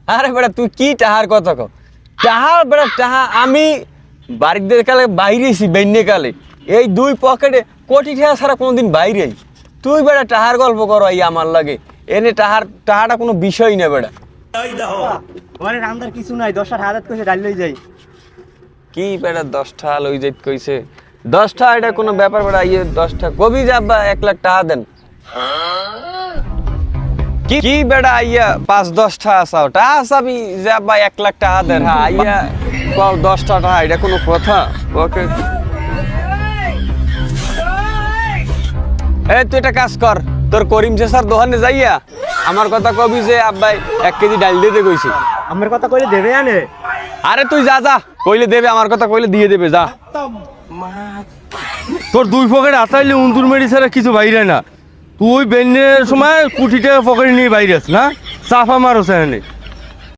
আরে বেটা তুই কি টাহার কথা কও টাহা বেটা টাহা আমি বাড়িতে কালে বাইরেছি বেন্যে কালে এই দুই পকেটে কোটি টাকা ছাড়া কোনোদিন বাইরে তুই বেটা টাহার গল্প করো এই আমার লাগে এনে টাহাটা কোনো বিষয় না বেটা ওরে রামদার কিছু নাই 10টা হাজার কইছে ডাল লই যাই কি বেটা 10টা লই যাইত কইছে 10টা এটা কোনো ব্যাপার বেটা ইয়ে 10টা কবি যাবা 1 লাখ টাকা দেন কি বেটা আইয়া 5-10টা আসাও টা আসাবি যাবা 1 লাখ টাকা দেন হ্যাঁ আইয়া কও 10টা টাকা এটা কোনো কথা ওকে এই তুই একটা কাজ কর তোর করিম স্যার দোকানে যাইয়া আমার কথা কবি যে আব্বাই 1 কেজি ডাল দিতে কইছে আমার কথা কইলে দেবে আনে আরে তুই যা যা কইলে দেবে আমার কথা কইলে দিয়ে দেবে যা তোর দুই পকেট আতাইলে উন্দুর মেরি ছাড়া কিছু বাইরে না তুই বেন্নের সময় কোটি টাকা পকেটে নিয়ে বাইরে আস না চাফা মারো সেখানে